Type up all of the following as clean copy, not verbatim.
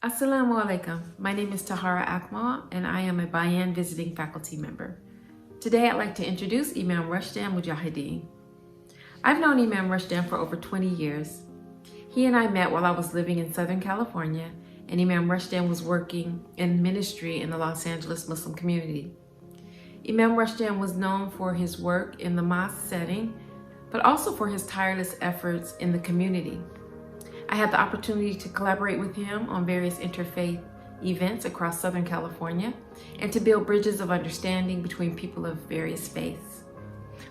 Assalamu alaikum. My name is Tahara Akmal, and I am a Bayan visiting faculty member. Today, I'd like to introduce Imam Rushdan Mujahideen. I've known Imam Rushdan for over 20 years. He and I met while I was living in Southern California, and Imam Rushdan was working in ministry in the Los Angeles Muslim community. Imam Rushdan was known for his work in the mosque setting, but also for his tireless efforts in the community. I had the opportunity to collaborate with him on various interfaith events across Southern California and to build bridges of understanding between people of various faiths.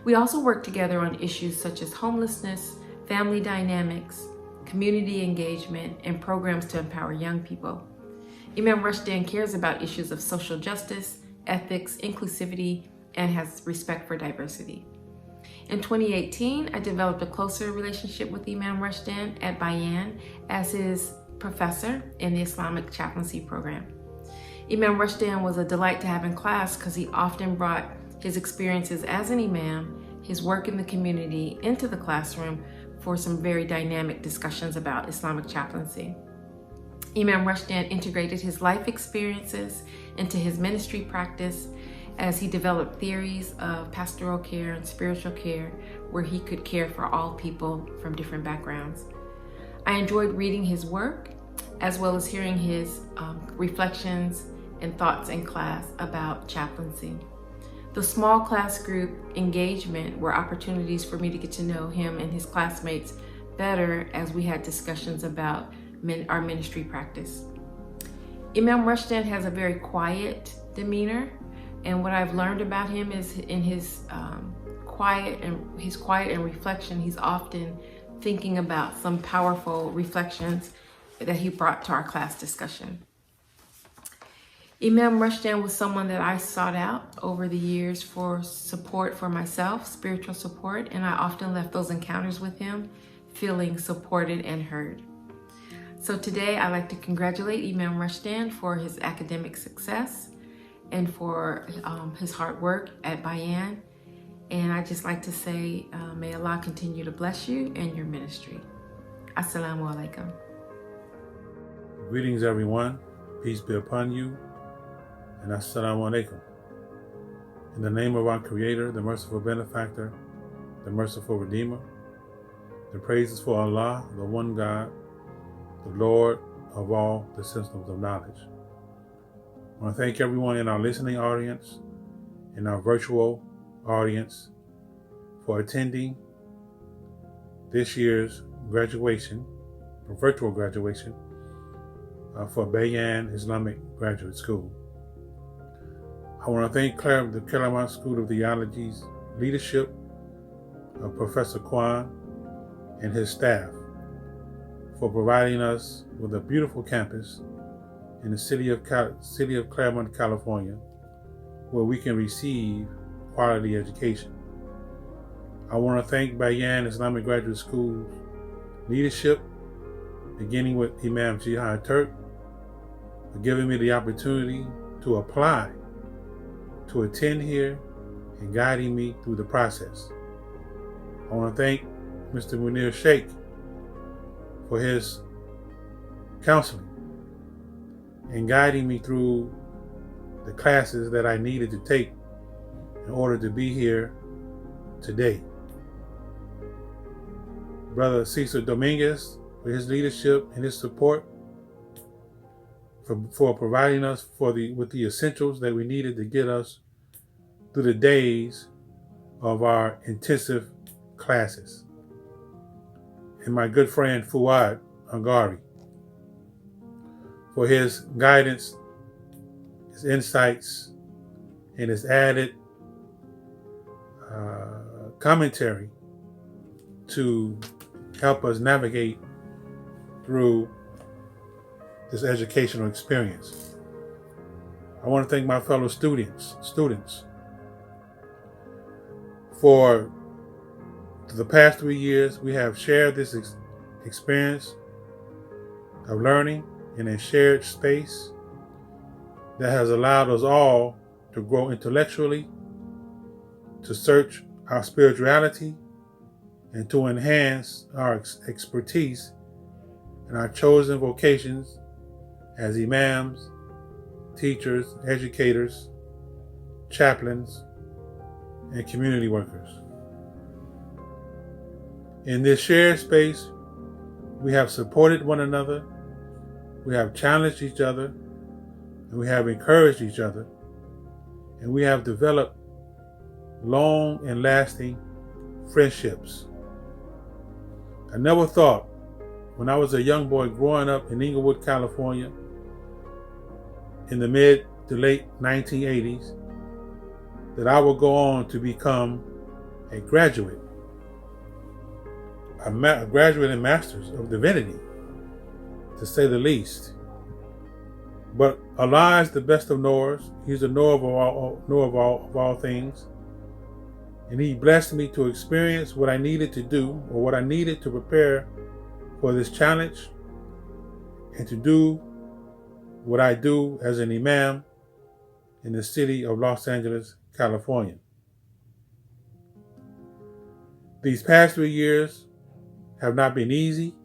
We also worked together on issues such as homelessness, family dynamics, community engagement, and programs to empower young people. Imam Rushdan cares about issues of social justice, ethics, inclusivity, and has respect for diversity. In 2018, I developed a closer relationship with Imam Rushdan at Bayan as his professor in the Islamic chaplaincy program. Imam Rushdan was a delight to have in class because he often brought his experiences as an imam, his work in the community, into the classroom for some very dynamic discussions about Islamic chaplaincy. Imam Rushdan integrated his life experiences into his ministry practice as he developed theories of pastoral care and spiritual care where he could care for all people from different backgrounds. I enjoyed reading his work as well as hearing his reflections and thoughts in class about chaplaincy. The small class group engagement were opportunities for me to get to know him and his classmates better as we had discussions about our ministry practice. Imam Rushdan has a very quiet demeanor, and what I've learned about him is in his quiet and reflection, he's often thinking about some powerful reflections that he brought to our class discussion. Imam Rushdan was someone that I sought out over the years for support for myself, spiritual support, and I often left those encounters with him feeling supported and heard. So today I'd like to congratulate Imam Rushdan for his academic success and for his hard work at Bayan. And I'd just like to say, may Allah continue to bless you and your ministry. Assalamu alaikum. Greetings, everyone. Peace be upon you. And assalamu alaikum. In the name of our Creator, the merciful benefactor, the merciful Redeemer, the praises for Allah, the one God, the Lord of all the systems of knowledge. I want to thank everyone in our listening audience and our virtual audience for attending this year's graduation, virtual graduation for Bayan Islamic Graduate School. I want to thank the Claremont School of Theology's leadership of Professor Kwan and his staff for providing us with a beautiful campus in the city of Claremont, California, where we can receive quality education. I want to thank Bayan Islamic Graduate School's leadership, beginning with Imam Jihad Turk, for giving me the opportunity to apply, to attend here, and guiding me through the process. I want to thank Mr. Munir Sheikh for his counseling and guiding me through the classes that I needed to take in order to be here today. Brother Cesar Dominguez for his leadership and his support, for providing us with the essentials that we needed to get us through the days of our intensive classes. And my good friend Fuad Angari for his guidance, his insights, and his added commentary to help us navigate through this educational experience. I want to thank my fellow students for the past 3 years. We have shared this experience of learning in a shared space that has allowed us all to grow intellectually, to search our spirituality, and to enhance our expertise in our chosen vocations as imams, teachers, educators, chaplains, and community workers. In this shared space, we have supported one another, we have challenged each other, and we have encouraged each other, and we have developed long and lasting friendships. I never thought when I was a young boy growing up in Inglewood, California, in the mid to late 1980s, that I would go on to become a graduate in Masters of Divinity, to say the least. But Allah is the best of knowers. He's the knower of all things. And He blessed me to experience what I needed to do, or what I needed to prepare for this challenge, and to do what I do as an imam in the city of Los Angeles, California. These past 3 years have not been easy,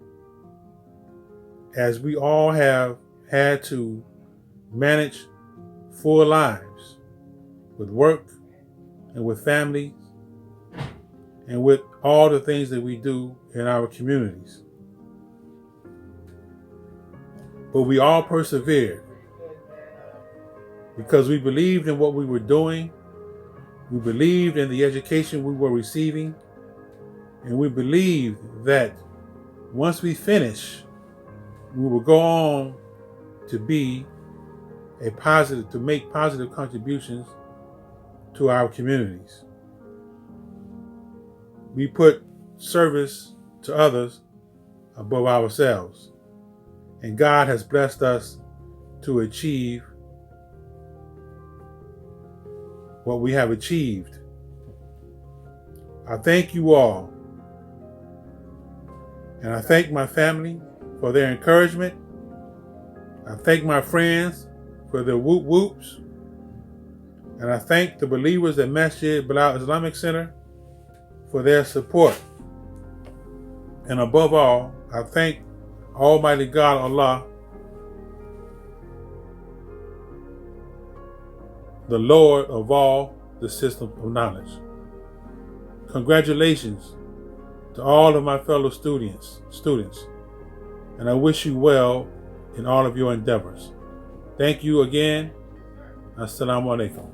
as we all have had to manage full lives with work and with families and with all the things that we do in our communities. But we all persevered because we believed in what we were doing. We believed in the education we were receiving. And we believed that once we finish, we will go on to make positive contributions to our communities. We put service to others above ourselves. And God has blessed us to achieve what we have achieved. I thank you all. And I thank my family for their encouragement. I thank my friends for their whoop whoops. And I thank the believers at Masjid Bilal Islamic Center for their support. And above all, I thank Almighty God, Allah, the Lord of all the systems of knowledge. Congratulations to all of my fellow students, and I wish you well in all of your endeavors. Thank you again. Assalamu alaikum.